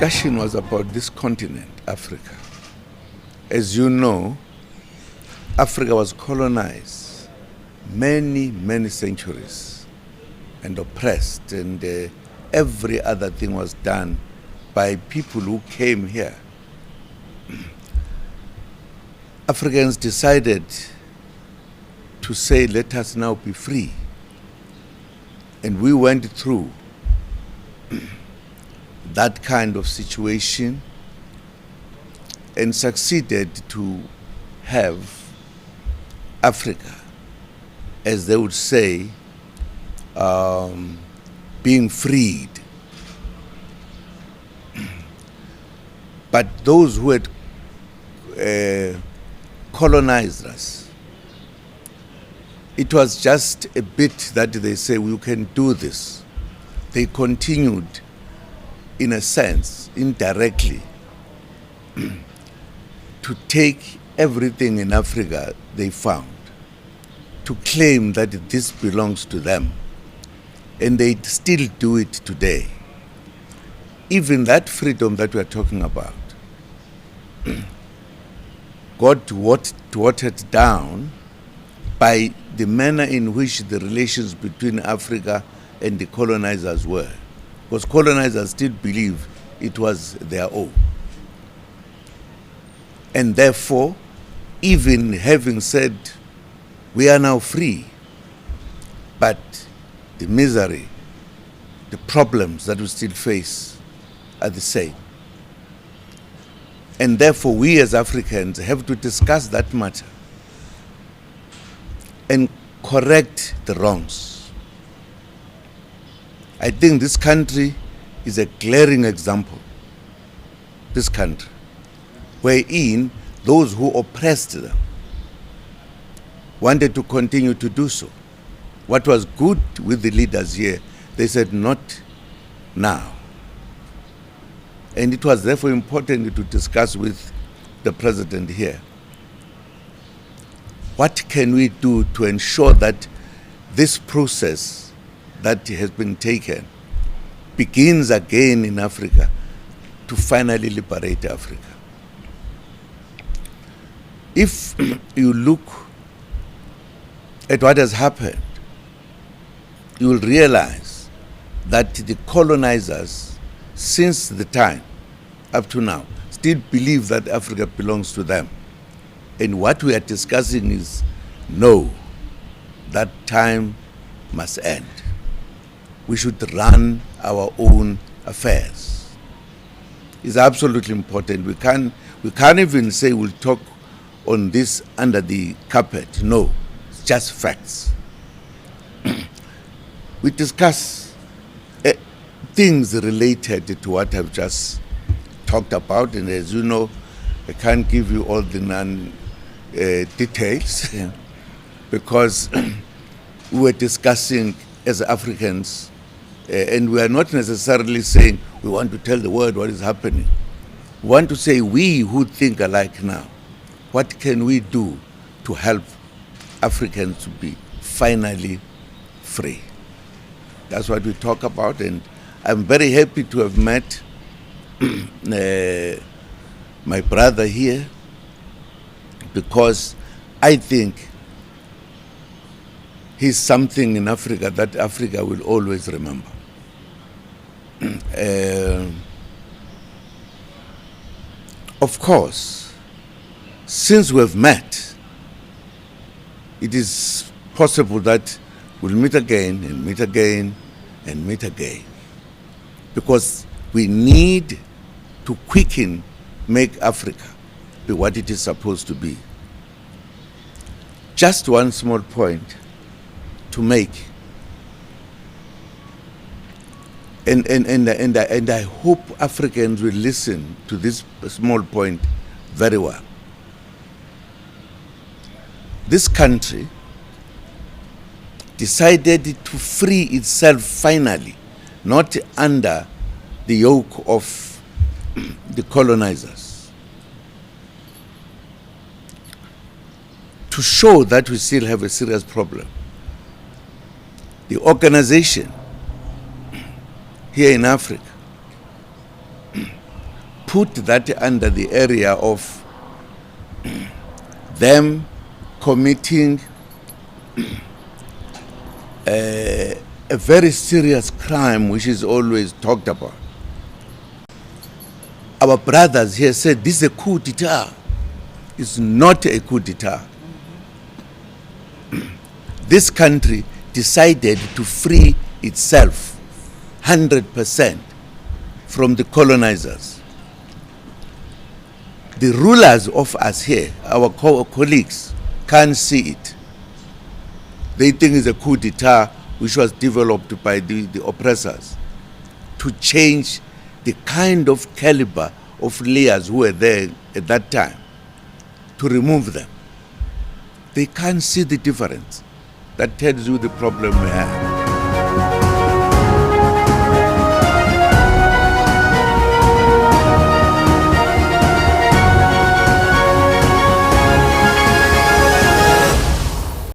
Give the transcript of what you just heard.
discussion was about this continent, Africa. As you know, Africa was colonized many centuries and oppressed, and every other thing was done by people who came here. Africans decided to say, let us now be free. And we went through that kind of situation and succeeded to have Africa, as they would say, being freed. But those who had colonized us, it was just a bit that they say, we can do this. They continued, in a sense, indirectly, to take everything in Africa they found, to claim that this belongs to them. And they still do it today. Even that freedom that we are talking about got watered down by the manner in which the relations between Africa and the colonizers were. Because colonizers still believe it was their own. And therefore, even having said, we are now free, but the misery, the problems that we still face are the same. And therefore, we as Africans have to discuss that matter and correct the wrongs. I think this country is a glaring example, this country, wherein those who oppressed them wanted to continue to do so. What was good with the leaders here, they said, not now. And it was therefore important to discuss with the president here. What can we do to ensure that this process that has been taken begins again in Africa to finally liberate Africa? If you look at what has happened, you will realize that the colonizers, since the time up to now, still believe that Africa belongs to them. And what we are discussing is, no, that time must end. We should run our own affairs. It's absolutely important. We can't even say we'll talk on this under the carpet. No, it's just facts. We discuss things related to what I've just talked about, and as you know, I can't give you all the details because we were discussing as Africans, and we are not necessarily saying we want to tell the world what is happening. We want to say, we who think alike now, what can we do to help Africans to be finally free? That's what we talk about, and I'm very happy to have met my brother here, because I think he's something in Africa that Africa will always remember. Of course, since we've met, it is possible that we'll meet again and meet again and meet again, because we need to make Africa be what it is supposed to be. Just one small point to make, and I hope Africans will listen to this small point very well. This country decided to free itself finally, not under the yoke of the colonizers, to show that we still have a serious problem. The organization here in Africa put that under the area of them committing a very serious crime which is always talked about. Our brothers here said this is a coup d'etat. It's not a coup d'etat. This country decided to free itself 100% from the colonizers. The rulers of us here, our colleagues, can't see it. They think it's a coup d'etat which was developed by the oppressors to change the kind of caliber of leaders who were there at that time, to remove them. They can't see the difference. That tells you the problem we have.